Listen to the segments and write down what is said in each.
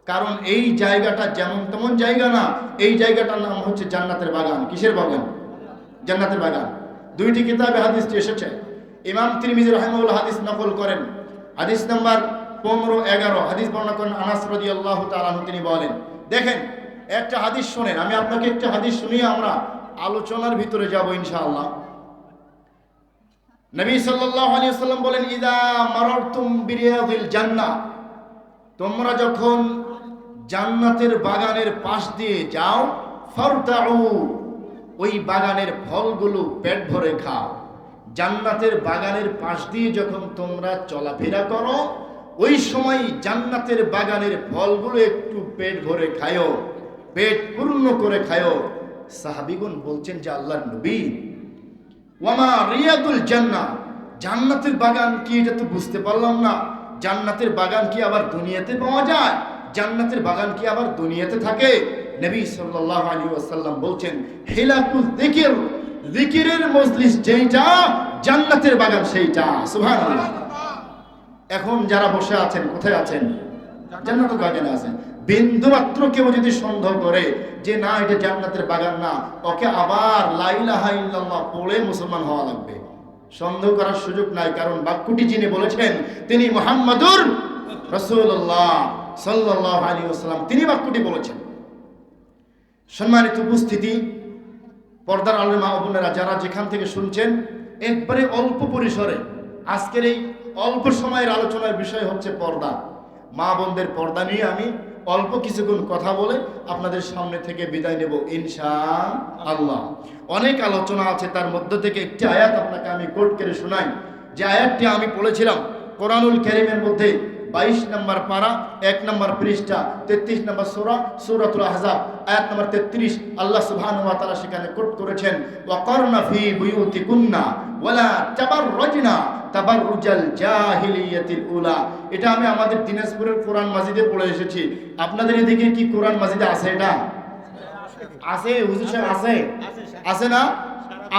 কারণ এই জায়গাটা যেমন তেমন জায়গা না, এই জায়গাটার নাম হচ্ছে জান্নাতের বাগান। কিসের বাগান? জান্নাতের বাগান। দুইটি কিতাবে হাদিসটি এসেছে। ইমাম তিরমিজি রাহিমাহুল্লাহ হাদিস নকল করেন, হাদিস নাম্বার 15-11, হাদিস বর্ণনা করেন আনাস রাদিয়াল্লাহু তাআলা আনহু। তিনি বলেন, দেখেন একটা হাদিস শোনেন, আমি আপনাকে একটা হাদিস শুনিয়ে আমরা আলোচনার ভিতরে যাব ইনশাআল্লাহ। নবী সাল্লাল্লাহু আলাইহি ওয়াসাল্লাম বলেন, ইযা মারারতুম বিরিয়াদিল জান্নাহ, তোমরা যখন জান্নাতের বাগানের পাশ দিয়ে যাও, ফারতাউ, ওই বাগানের ফলগুলো পেট ভরে খাও। জান্নাতের বাগানের পাশ দিয়ে যখন তোমরা চলাফেরা করো, ওই সময় জান্নাতের বাগানের ফলগুলো একটু পেট ভরে খায়ো, পেট পূর্ণ করে খায়ো। সাহাবীগণ বলছেন যে আল্লাহর নবী, ওয়ামা রিয়াদুল জান্নাহ, জান্নাতের বাগান কি? এটা তো বুঝতে পারলাম না। জান্নাতের বাগান কি আবার দুনিয়াতে পাওয়া যায়? জান্নাতের বাগান কি আবার দুনিয়াতে থাকে? নবী সাল্লাল্লাহু আলাইহি ওয়াসাল্লাম বলছেন, হিলাকুল যিকির, যিকিরের মজলিস যেইটা, জান্নাতের বাগান সেইটা। সুবহানাল্লাহ। এখন যারা বসে আছেন, কোথায় আছেন? জান্নাতের বাগানে আছেন। বিন্দুমাত্র কেউ যদি সন্দেহ করে যে না এটা জান্নাতের বাগান না, ওকে আবার লা ইলাহা ইল্লাল্লাহ পড়ে মুসলমান হওয়া লাগবে। সন্দেহ করার সুযোগ নাই, কারণ বাক্যটি যিনি বলেছেন তিনি মুহাম্মাদুর রাসূলুল্লাহ সাল্লাল্লাহু আলাইহি ওয়াসাল্লাম, তিনি বাক্যটি বলেছেন। সম্মানিত উপস্থিতি, পর্দার আলের মা ও বোনেরা, যারা যেখান থেকে শুনছেন, একবারে অল্প পরিসরে আজকের এই অল্প সময়ের আলোচনার বিষয় হচ্ছে পর্দা। মা বোনদের পর্দা নিয়ে আমি অল্প কিছুক্ষণ কথা বলে আপনাদের সামনে থেকে বিদায় নেব ইনশাআল্লাহ। অনেক আলোচনা আছে, তার মধ্য থেকে একটি আয়াত আপনাকে আমি কোট করে শোনাই। যে আয়াতটি আমি পড়েছিলাম কোরআনুল কারীমের মধ্যে 22 নম্বর পারা, 1 নম্বর পৃষ্ঠা, 33 নম্বর সূরা, সূরাতুল আহজাব, আয়াত নম্বর 33। আল্লাহ সুবহানাহু ওয়া তাআলা সেখানে কোট করেছেন, ওয়াকারনা ফি বুয়ুতিকুন্না ওয়ালা তাবাররাজনা তাবাররুজাল জাহিলিয়াতিল উলা। এটা আমি আমাদের দিনাজপুরের কোরআন মাজিদে পড়ে এসেছি। আপনাদের এদিকে কি কোরআন মাজিদে আছে? এটা আছে হুজুর সাহেব? আছে, আছে না?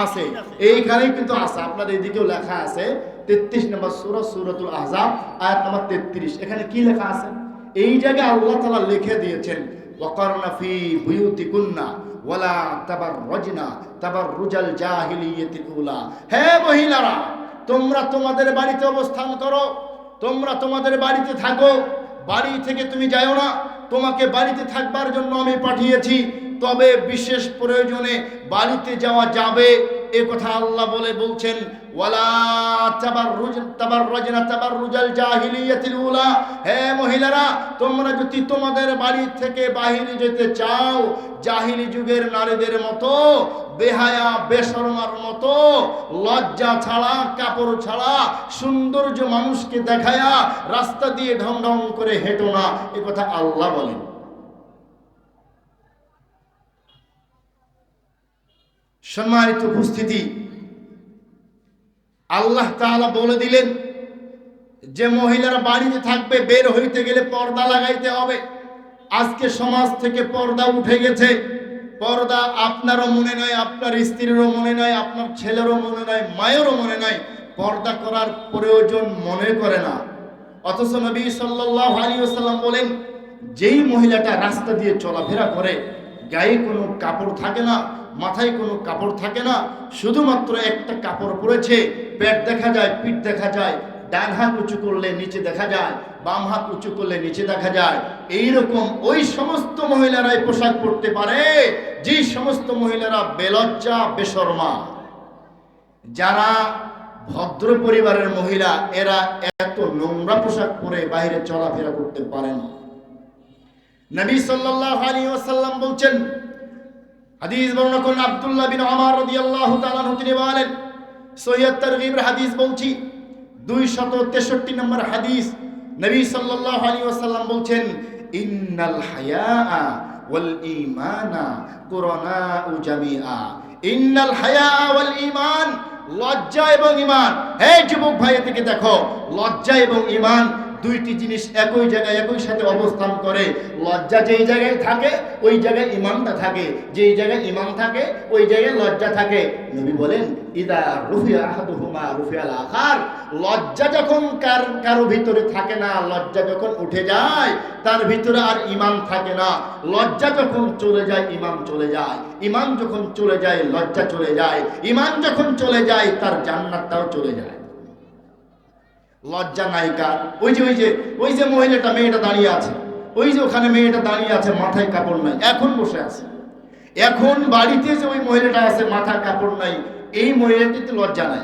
আছে, এইখানেই কিন্তু আছে। আপনাদের এদিকেও লেখা আছে 33 নম্বর সূরা, সূরাতুল আহজাব, আয়াত নম্বর 33। এখানে কি লেখা আছে? এই জায়গায় আল্লাহ তাআলা লিখে দিয়েছেন, ওয়াকারনা ফি বুয়ুতিকুন্না ওয়ালা তাবাররাজনা তাবাররুজাল জাহিলিয়াতিল উলা। হে মহিলারা, তোমরা তোমাদের বাড়িতে অবস্থান করো, তোমরা তোমাদের বাড়িতে থাকো, বাড়ি থেকে তুমি যাও না। তোমাকে বাড়িতে থাকবার জন্য আমি পাঠিয়েছি, তবে বিশেষ প্রয়োজনে বাড়িতে যাওয়া যাবে, এ কথা আল্লাহ বলছেন। ওয়ালা তাবাররাজনা তাবাররুজাল জাহিলিয়াতিল উলা। হে মহিলারা, তোমরা যদি তোমাদের বাড়ি থেকে বাহিরে যেতে চাও, জাহিলি যুগের নারীদের মতো বেহায়া বেশরমার মতো লজ্জা ছাড়া, কাপড় ছাড়া, সৌন্দর্য মানুষকে দেখায়া রাস্তা দিয়ে ঢং ঢং করে হেঁটো না, এ কথা আল্লাহ বলেন। সম্মানিত উপস্থিতি, আল্লাহ তাআলা বলে দিলেন যে মহিলারা বাড়িতে থাকবে, বের হইতে গেলে পর্দা লাগাইতে হবে। আজকে সমাজ থেকে পর্দা উঠে গেছে। পর্দা আপনারও মনে নয়, আপনার স্ত্রীরও মনে নয়, আপনার ছেলেরও মনে নয়, মায়েরও মনে নয়, পর্দা করার প্রয়োজন মনে করে না। অথচ নবী সাল্লাল্লাহু আলাইহি ওয়াসাল্লাম বলেন, যেই মহিলাটা রাস্তা দিয়ে চলাফেরা করে, গায়ে কোনো কাপড় থাকে না, মাথায় কোনো কাপড় থাকে না, শুধুমাত্র একটা কাপড় পরেছে, পেট দেখা যায়, পিঠ দেখা যায়, ডান হাত উঁচু করলে নিচে দেখা যায়, বাম হাত উঁচু করলে নিচে দেখা যায়, এইরকম ওই সমস্ত মহিলারাই পোশাক পরতে পারে যে সমস্ত মহিলারা বেলজ্জা বেশরমা। যারা ভদ্র পরিবারের মহিলা, এরা এত নোংরা পোশাক পরে বাইরে চলাফেরা করতে পারে না। নবী সাল্লাল্লাহু আলাইহি ওয়াসাল্লাম বলছেন, হাদিস বর্ণনা করেন আব্দুল্লাহ বিন উমর রাদিয়াল্লাহু তাআলা আনহু, তিনি বলেন, সহিহ তারগীবের হাদিস বলছি, 263 নম্বর হাদিস, নবী সাল্লাল্লাহু আলাইহি ওয়াসাল্লাম বলছেন, ইন্নাল হায়াআ ওয়াল ঈমানা কুরানাউ জামিআ। ইন্নাল হায়াআ ওয়াল ঈমান, লজ্জা এবং ঈমান। হে যুবক ভাই, থেকে দেখো, লজ্জা এবং ঈমান দুইটি জিনিস একই জায়গায় একই সাথে অবস্থান করে। লজ্জা যেই জায়গায় থাকে ওই জায়গায় ঈমানটা থাকে, যেই জায়গায় ঈমান থাকে ওই জায়গায় লজ্জা থাকে। নবী বলেন ইদা রুফিয়া আহাদুহুমা রুফিয়াল আখার, লজ্জা যখন কারো ভিতরে থাকে না, লজ্জা যখন উঠে যায় তার ভিতরে আর ঈমান থাকে না। লজ্জা যখন চলে যায় ঈমান চলে যায়, ঈমান যখন চলে যায় লজ্জা চলে যায়, ঈমান যখন চলে যায় তার জান্নাতটাও চলে যায়। লজ্জা নাই কার? ওই যে মহিলাটা, মেয়েটা দাঁড়িয়ে আছে, ওই যে ওখানে মেয়েটা দাঁড়িয়ে আছে, মাথায় কাপড় নাই, এখন বসে আছে। এখন বাড়িতে যে ওই মহিলাটা আছে মাথায় কাপড় নাই, এই মহিলাটিতে লজ্জা নাই।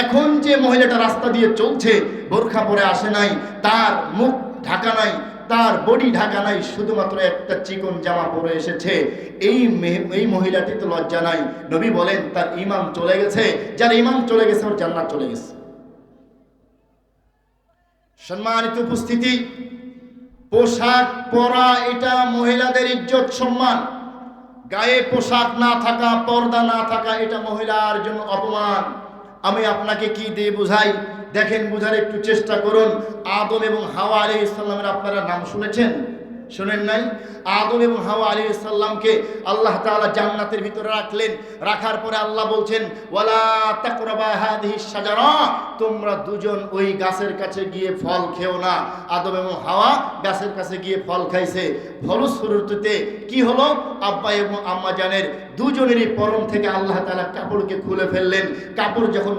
এখন যে মহিলাটা রাস্তা দিয়ে চলছে, বোরখা পরে আসে নাই, তার মুখ ঢাকা নাই, তার বডি ঢাকা নাই, শুধুমাত্র একটা চিকন জামা পরে এসেছে, এই মহিলাটিতে লজ্জা নাই। নবী বলেন তার ঈমান চলে গেছে। যার ঈমান চলে গেছে ওর জান্নাত চলে গেছে। সম্মানিত উপস্থিতি, পোশাক পরা এটা মহিলাদের ইজ্জত সম্মান। গায়ে পোশাক না থাকা, পর্দা না থাকা এটা মহিলার জন্য অপমান। আমি আপনাকে কি দিয়ে বুঝাই দেখেন, বুঝার একটু চেষ্টা করুন। আদম এবং হাওয়া আলাইহিস সালামের আপনারা নাম শুনেছেন? শুনেন নাই? আদম এবং হাওয়া আলাইহিস সালামকে আল্লাহ তাআলা জান্নাতের ভিতরে রাখলেন। রাখার পরে আল্লাহ বলছেন ওয়ালা তাকরাবা হাদিহিস শাজারা, তোমরা দুজন ওই গাছের কাছে গিয়ে ফল খেও না। আদম এবং হাওয়া গাছের কাছে গিয়ে ফল খাইছে। ফলশ্রুতিতে কি হলো? আব্বা এবং আম্মা জানের দুজনেরই পরম থেকে আল্লাহ তাআলা কাপড়কে খুলে ফেললেন। কাপড় যখন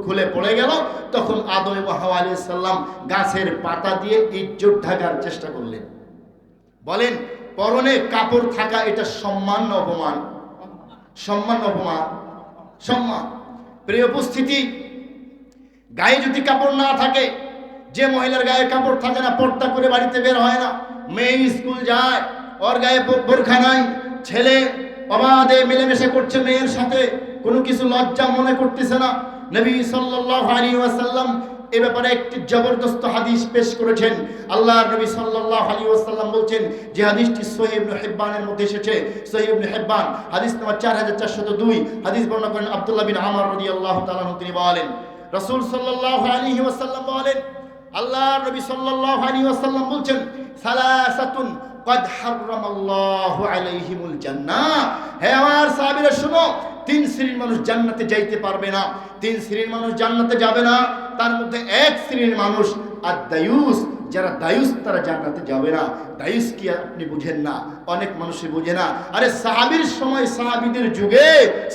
খুলে পড়ে গেল তখন আদম এবং হাওয়া আলাইহিস সালাম গাছের পাতা দিয়ে ইজ্জত ঢাকার চেষ্টা করলেন। বলেন পরনে কাপড় থাকা এটা সম্মান না অপমান? সম্মান অপমান? সম্মান। প্রিয় উপস্থিতি, গায়ে যদি কাপড় না থাকে, যে মহিলার গায়ে কাপড় থাকে না, পর্দা করে বাড়িতে বের হয় না, মেয়ে স্কুল যায়, ওর গায়ে বোরখা নাই, ছেলে অবাধে মিলেমিশে করছে মেয়ের সাথে, কোনো কিছু লজ্জা মনে করতেছে না। নবী সাল্লাল্লাহু আলাইহি ওয়াসাল্লাম এ ব্যাপারে একটি জবরদস্ত হাদিস পেশ করেছেন। আল্লাহর নবী সাল্লাল্লাহু আলাইহি ওয়াসাল্লাম বলছেন, যে হাদিসটি সহিহ ইবনে হিব্বানের মধ্যে এসেছে, সহিহ ইবনে হিব্বান হাদিস নম্বর 4402, হাদিস বর্ণনা করেন আব্দুল্লাহ বিন আমর রাদিয়াল্লাহু তাআলা আনহু। তিনি বলেন রাসূল সাল্লাল্লাহু আলাইহি ওয়াসাল্লাম বলেন, আল্লাহর নবী সাল্লাল্লাহু আলাইহি ওয়াসাল্লাম বলছেন সালাসাতুন قد حرم الله عليهم الجنة। হে আমার সাহাবীরা শুনো, তিন শ্রেণীর মানুষ জান্নাতে যাইতে পারবে না। তিন শ্রেণীর মানুষ জান্নাতে যাবে না। তার মধ্যে এক শ্রেণীর মানুষ আদ-দায়ুস, যারা দায়ুস তারা জান্নাতে যাবে না। দায়ুস কি আপনি বুঝেন না? অনেক মানুষই বুঝে না। আরে সাহাবীর সময়, সাহাবীদের যুগে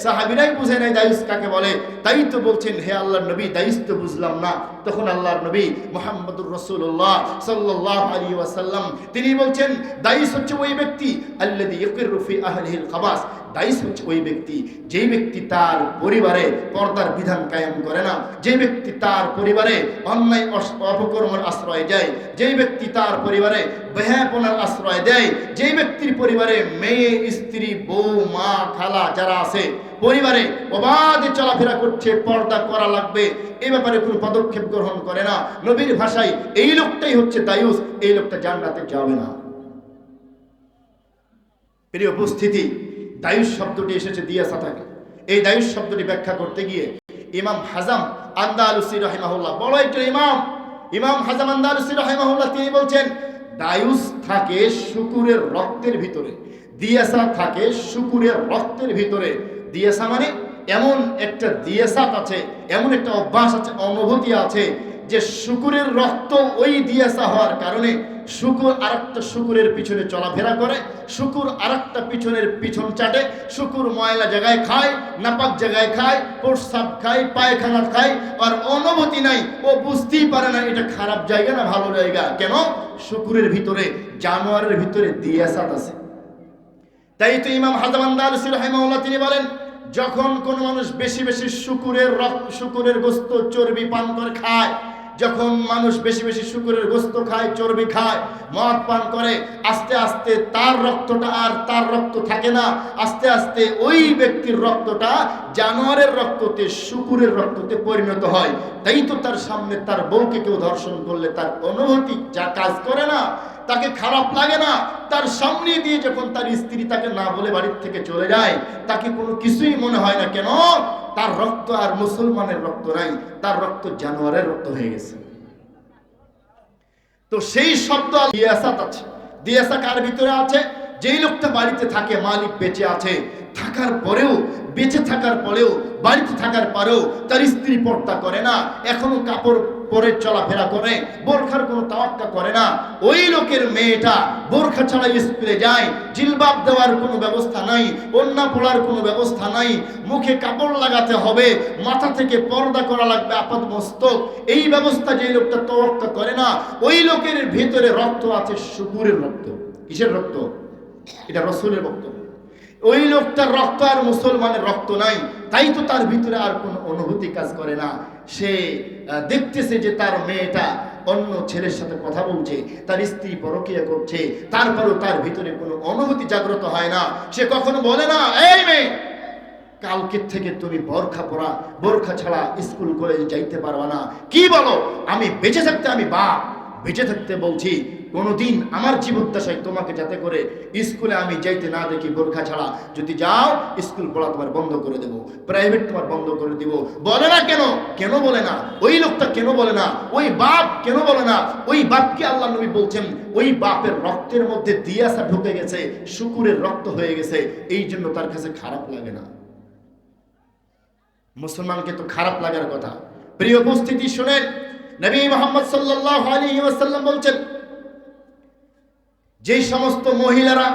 সাহাবীরাই বুঝে নাই দায়ুস কাকে বলে। তাই তো বলছেন হে আল্লাহর নবী, দায়ুস তো বুঝলাম না। তখন আল্লাহর নবী মুহাম্মদুর রাসূলুল্লাহ সাল্লাল্লাহু আলাইহি ওয়াসাল্লাম তিনি বলছেন দায়ুস হচ্ছে ওই ব্যক্তি আল্লাযী ইয়াকিরু ফি আহলিহিল খাবাস। দায়ুস হচ্ছে ওই ব্যক্তি, যেই ব্যক্তি তার পরিবারে পর্দার বিধান কায়েম করে না, যে ব্যক্তি তার পরিবারে অন্যায় অপকর্মের আশ্রয় দেয়, যেই ব্যক্তি তার পরিবারে বেহায়াপনার আশ্রয় দেয়, যেই ব্যক্তির পরিবারে মেয়ে, স্ত্রী, বউ, মা, খালা যারা আছে পরিবারে অবাধে চলাফেরা করছে, পর্দা করা লাগবে এই ব্যাপারে কোনো পদক্ষেপ গ্রহণ করে না। নবীর ভাষায় এই লোকটাই হচ্ছে দায়ুস, এই লোকটা জান্নাতে যাবে না। প্রিয় উপস্থিতি, দায়ুস শব্দটি এসেছে দিয়াসা থেকে। এই দায়ুস শব্দটি ব্যাখ্যা করতে গিয়ে ইমাম হাজাম আন্দালুসি রাহিমাহুল্লাহ, বড় একজন ইমাম হাজাম আন্দালুসি রাহিমাহুল্লাহ, তিনি বলছেন দায়ুস থাকে শুকুরের রক্তের ভিতরে, দিয়াসা থাকে শুকুরের রক্তের ভিতরে। দিয়াসা মানে এমন একটা দিয়াসাত আছে, এমন একটা অভ্যাস আছে, অনুভূতি আছে যে শুকুরের রক্ত ওই দিয়াসা হওয়ার কারণে শুকুর আরেকটা শুকুরের পিছনে চলাফেরা করে, শুকুর আরেকটা পিছন চাটে, শুকুর ময়লা জায়গায় খায়, নাপাক জায়গায় খায়, প্রস্রাব খায়, পায়খানা খায়, আর অনুভূতি নাই, ও বুঝতেই পারে না এটা খারাপ জায়গা না ভালো জায়গা। কেন? শুকুরের ভিতরে, জানোয়ারের ভিতরে দিয়াসাত আছে। তাই তো ইমাম হাজাম আন্দালুসি রাহিমাহুল্লাহ তিনি বলেন, যখন কোন মানুষ বেশি বেশি শুকুরের গোশত, চর্বি পান করে খায়, যখন মানুষ বেশি বেশি শুকুরের গোশত খায়, চর্বি খায়, মদ পান করে, আস্তে আস্তে তার রক্তটা আর তার রক্ত থাকে না, আস্তে আস্তে ওই ব্যক্তির রক্তটা জানোয়ারের রক্ততে, শুকুরের রক্ততে পরিণত হয়। তাই তো তার সামনে তার বউকে কেউ ধর্ষণ করলে তার অনুভূতি যা কাজ করে না, তাকে খারাপ লাগে না। তার সামনে দিয়ে যখন তার স্ত্রী তাকে না বলে বাড়ির থেকে চলে যায়, তাকে কোনো কিছুই মনে হয় না। কেন? তার রক্ত আর মুসলমানের রক্ত নাই, তার রক্ত জানোয়ারের রক্ত হয়ে গেছে। তো সেই শব্দ দিয়াসাত আছে। দিয়াসা কার ভিতরে আছে? যেই লোকটা বাড়িতে থাকে, মালিক বেঁচে আছে, থাকার পরেও, বেঁচে থাকার পরেও, বাড়িতে থাকার পরেও তার স্ত্রী পর্দা করে না, এখনো কাপড় পরে চলাফেরা করে, বোরখার কোনো তাওয়াক্কা করে না, ওই লোকের মেয়েটা বোরখা ছাড়া স্কুলে যায়, জিলবাব দেওয়ার কোনো ব্যবস্থা নাই, ওড়না পড়ার কোনো ব্যবস্থা নাই, মুখে কাপড় লাগাতে হবে, মাথা থেকে পর্দা করা লাগবে আপাত মস্তক, এই ব্যবস্থা যে লোকটা তাওয়াক্কা করে না, ওই লোকের ভিতরে রক্ত আছে শুকুরের রক্ত। কিসের রক্ত? এটা রাসূলের বক্তব্য। ওই লোকটার রক্ত আর মুসলমানের রক্ত নাই, তাই তো তার ভিতরে আর কোনো অনুভূতি কাজ করে না। সে দেখতেছে যে তার মেয়েটা অন্য ছেলের সাথে কথা বলছে, তার স্ত্রী পরকীয়া করছে, তারপরেও তার ভিতরে কোনো অনুভূতি জাগ্রত হয় না। সে কখনো বলে না, এই মেয়ে, কালকের থেকে তুমি বোরখা ছাড়া স্কুল কলেজে যাইতে পারবা না। কি বলো? আমি বেঁচে থাকতে, আমি বাপ বেঁচে থাকতে বলছি, কোনোদিন আমার জীবদ্দশায় তোমাকে যাতে করে স্কুলে আমি যাইতে না দেখি বোরখা ছাড়া। যদি যাও, স্কুল পড়া তোমার বন্ধ করে দেবো, প্রাইভেট তোমার বন্ধ করে দিব। বলে না কেন? কেন বলে না? ওই লোকটা কেন বলে না? ওই বাপ কেন বলে না? ওই বাপকে আল্লাহ নবী বলছেন, ওই বাপের রক্তের মধ্যে দিয়াসা ঢুকে গেছে, শুকুরের রক্ত হয়ে গেছে, এই জন্য তার কাছে খারাপ লাগে না। মুসলমানকে তো খারাপ লাগার কথা। প্রিয় উপস্থিতি, শুনেন, নবী মুহাম্মদ সাল্লাল্লাহু আলাইহি ওয়াসাল্লাম বলছেন, যেই সমস্ত মহিলারা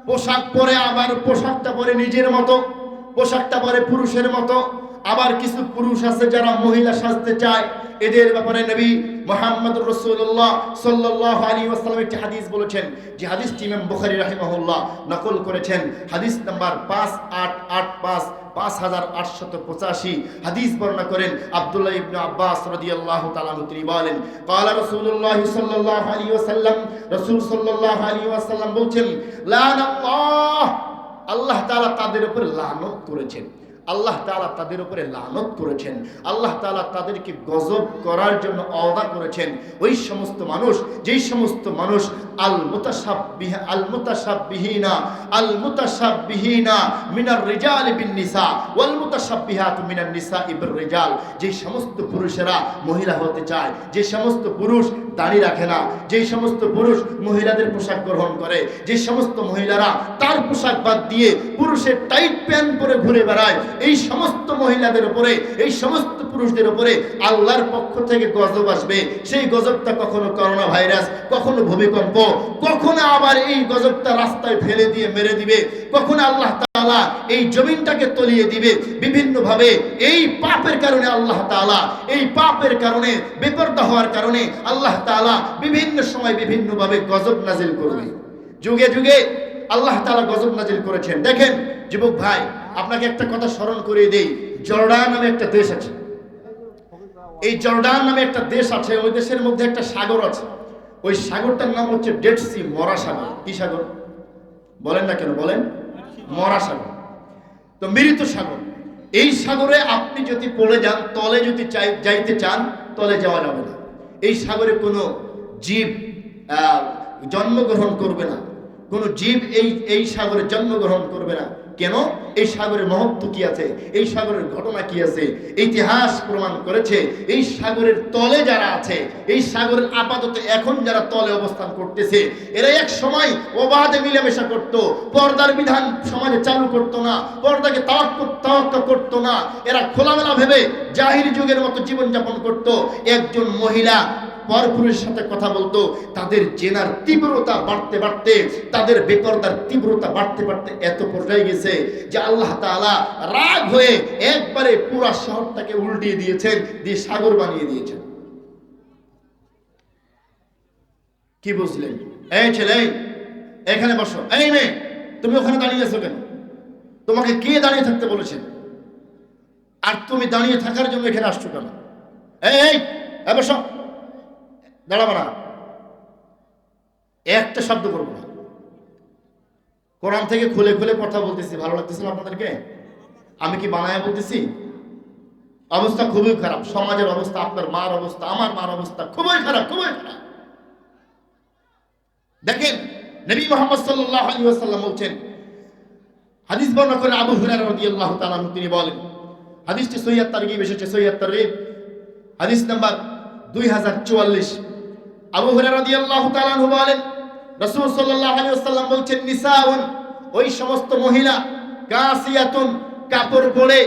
পোশাক পরে, আবার পোশাকটা পরে নিজের মতো, পোশাকটা পরে পুরুষের মতো, আবার কিছু পুরুষ আছে যারা মহিলা সাজতে চায়, এদের ব্যাপারে নবী মুহাম্মদুর রাসূলুল্লাহ সাল্লাল্লাহু আলাইহি ওয়াসাল্লাম একটি হাদিস বলেছেন, যে হাদিসটি ইমাম বুখারী রাহিমাহুল্লাহ নকল করেছেন। হাদিস নাম্বার 5885 হাদিস বর্ণনা করেন আব্দুল্লাহ ইবনে আব্বাস রাদিয়াল্লাহু তাআলা আনহু। তিনি বলেন, ক্বালা রাসূলুল্লাহ সাল্লাল্লাহু আলাইহি ওয়াসাল্লাম, রাসূল সাল্লাল্লাহু আলাইহি ওয়াসাল্লাম বলছেন, লানাল্লাহ, আল্লাহ তাআলা তাদের উপর লানত করেছেন, আল্লাহ তাআলা তাদের উপরে লানত করেছেন, আল্লাহ তাআলা তাদেরকে গজব করার জন্য ওয়াদা করেছেন। ওই সমস্ত মানুষ, যেই সমস্ত মানুষ আল মুতাশাব্বিহিনা মিনার রিজাল বিন নিসা ওয়াল মুতাশাব্বিহাতু মিনান নিসাই বির রিজাল, যে সমস্ত পুরুষেরা মহিলা হতে চায়, যে সমস্ত পুরুষ দাড়ি রাখে না, যে সমস্ত পুরুষ মহিলাদের পোশাক গ্রহণ করে, যে সমস্ত মহিলারা তার পোশাক বাদ দিয়ে পুরুষের টাইট প্যান্ট পরে ঘুরে বেড়ায়, এই সমস্ত মহিলাদের উপরে, এই সমস্ত পুরুষদের উপরে আল্লাহর পক্ষ থেকে গজব আসবে। সেই গজবটা কখনো করোনা ভাইরাস, কখনো ভূমিকম্প, কখনো আবার এই গজবটা রাস্তায় ফেলে দিয়ে মেরে দিবে, কখনো আল্লাহ তাআলা এই জমিনটাকে তলিয়ে দিবে। বিভিন্ন ভাবে এই পাপের কারণে আল্লাহ তাআলা, এই পাপের কারণে, বেপরদা হওয়ার কারণে আল্লাহ তাআলা বিভিন্ন সময় বিভিন্ন ভাবে গজব নাজিল করবে। যুগে যুগে আল্লাহ তাআলা গজব নাজিল করেছেন। দেখেন যুবক ভাই, আপনাকে একটা কথা স্মরণ করিয়ে দেই, জর্ডান নামে একটা দেশ আছে। এই জর্ডান নামে একটা দেশ আছে, ওই দেশের মধ্যে একটা সাগর আছে। ওই সাগরটার নাম হচ্ছে ডেড সি, মরা সাগর। কি সাগর বলেন না কেন? বলেন, মরা সাগর, তো মৃত সাগর। এই সাগরে আপনি যদি পড়ে যান, তলে যদি যাইতে চান, তলে যাওয়া যাবে না। এই সাগরে কোনো জীব জন্মগ্রহণ করবে না, কোনো জীব এই সাগরে জন্মগ্রহণ করবে না। কেন? এই সাগরের মহত্ব কি আছে, এই সাগরের ঘটনা কি আছে, ইতিহাস প্রমাণ করেছে। এই সাগরের তলে যারা আছে, এই সাগরের আপাতত এখন যারা তলে অবস্থান করতেছে, এরা এক সময় অবাধে মিলেমিশা করত, পর্দার বিধান সমাজে চালু করতো না, পর্দাকে তাওয়াক্কা করতো না। এরা খোলামেলা ভেবে জাহিরি যুগের মতো জীবনযাপন করত। একজন মহিলা পরপুরুষের সাথে কথা বলতো, তাদের জেনার তীব্রতা বাড়তে বাড়তে, তাদের বেপরদার তীব্রতা বাড়তে বাড়তে এত পর্যায়ে গেছে যে আল্লাহ তাআলা রাগ হয়ে একবারে পুরো শহরটাকে উল্টিয়ে দিয়েছেন, দিয়ে সাগর বানিয়ে দিয়েছেন। কি বুঝলেন? এই ছেলে, এখানে বসো। এই মেয়ে, তুমি ওখানে দাঁড়িয়ে আছো কেন? তোমাকে কে দাঁড়িয়ে থাকতে বলেছেন? আর তুমি দাঁড়িয়ে থাকার জন্য এখানে আসছো কেন? এই বসো, দাঁড়াবো না, একটা শব্দ করবো না। কোরআন থেকে খুলে খুলে কথা বলতেছি, ভালো লাগতেছে না আপনাদেরকে? আমি কি বানায় বলতেছি? অবস্থা খুবই খারাপ, সমাজের অবস্থা, আপনার মার অবস্থা, আমার মার অবস্থা খুবই খারাপ, খুবই খারাপ। দেখেন নবী মুহাম্মদ সাল্লাল্লাহু আলাইহি ওয়াসাল্লাম বলছেন, হাদিস বর্ণনা করে আবু হুরায়রা রাদিয়াল্লাহু তাআলা আনহু, তিনি বলেন, হাদিসটি সহিহ তারগিব এসেছে, সহিহ তারগিব হাদিস নাম্বার 2044। আবু হুরায়রা রাদিয়াল্লাহু তাআলা আনহু বলেন, রাসূল সাল্লাল্লাহু আলাইহি ওয়াসাল্লাম বলছেন, নিসাউন, ওই সমস্ত মহিলা, কাসিয়াতুন, কাপড় পরে,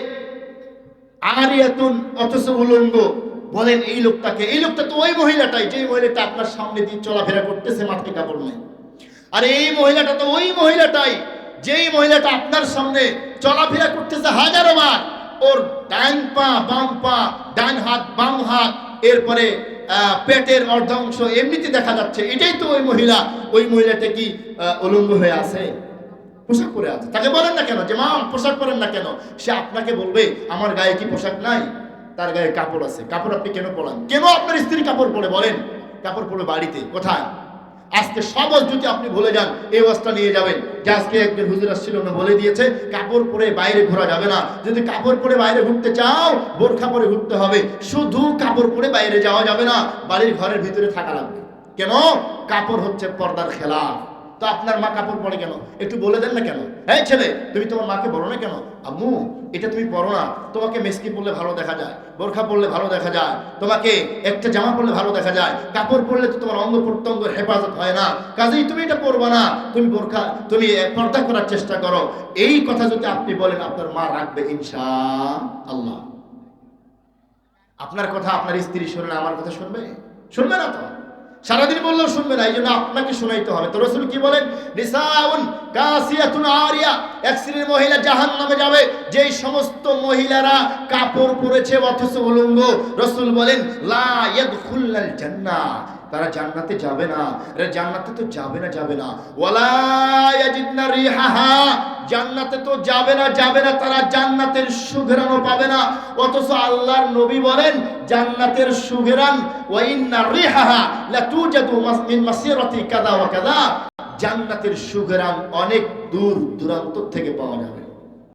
আরিয়াতুন, অথচ উলঙ্গ। বলেন এই লোকটা তো ওই মহিলাটাই, যে মহিলাটা আপনার সামনে দিয়ে চলাফেরা করতেছে মাথায় কাপড় নেই। আর এই মহিলাটা তো ওই মহিলাটাই, যেই মহিলাটা আপনার সামনে চলাফেরা করতেছে হাজারো বার। ওর ডান পা বাম পা, ডান হাত বাম হাত, এরপরে পেটের অর্ধাংশ এমনিতে দেখা যাচ্ছে, এটাই তো ওই মহিলা। ওই মহিলাটা কি উলঙ্গ হয়ে আছে? পোশাক পরে আছে। তাকে বলেন না কেন যে মা পোশাক পরেন না কেন? সে আপনাকে বলবে আমার গায়ে কি পোশাক নাই? তার গায়ে কাপড় আছে। কাপড় আপনি কেন পরান? কেন আপনার স্ত্রী কাপড় পরে? বলেন। কাপড় পরে বাড়িতে কোথায়? আজকে সব যদি আপনি ভুলে যান, এই অবস্থা নিয়ে যাবেন যে আজকে একজন হুজুর আসছিল না, বলে দিয়েছে কাপড় পরে বাইরে ঘোরা যাবে না। যদি কাপড় পরে বাইরে ঘুরতে চাও, বোরখা পরে ঘুরতে হবে। শুধু কাপড় পরে বাইরে যাওয়া যাবে না, বাড়ির ঘরের ভিতরে থাকা লাগবে। কেন? কাপড় হচ্ছে পর্দার খেলাফ। তো আপনার মা কাপড় পরে কেন? একটু বলে দেন না কেন? এই ছেলে, তুমি তোমার মাকে বলো না কেন, আম্মু এটা তুমি পরো না, তোমাকে মেসকি পরলে ভালো দেখা যায়, বোরখা পরলে ভালো দেখা যায়, তোমাকে একটা জামা পরলে ভালো দেখা যায়, কাপড় পরলে তো তোমার অঙ্গ প্রত্যঙ্গের হেফাজত হয় না, কাজেই তুমি এটা পরবা না, তুমি বোরখা, তুমি পর্দা করার চেষ্টা করো। এই কথা যদি আপনি বলেন, আপনার মা রাখবে ইনশাআল্লাহ। আপনার কথা আপনার স্ত্রী শুনবে না, আমার কথা শুনবে? শুনবে না তো, সারাদিন বললেও শুনবে না। এই জন্য আপনাকে শোনাইতে হবে। তো রাসূল কি বলেন? নিসাউন কাসিয়াতুন আরিয়া, এক শ্রেণীর মহিলা জাহান্নামে যাবে, যেই সমস্ত মহিলারা কাপড় পরেছে অথচ উলঙ্গ। রাসূল বলেন লা ইয়াদখুলুল জান্নাহ, তারা জান্নাতে যাবে না। আরে জান্নাতে তো যাবে না। ওয়ালা ইয়াজিদনা রিহাহা, জান্নাতে তো যাবে না, তারা জান্নাতের সুঘ্রাণও পাবে না। অথচ আল্লাহর নবী বলেন জান্নাতের সুঘ্রাণ ওয়া ইন্না রিহাহা লাতুজাদু মিন মাসিরাতি কাযা ওয়া কাযা, জান্নাতের সুঘ্রাণ অনেক দূর দূরান্ত থেকে পাওয়া যাবে।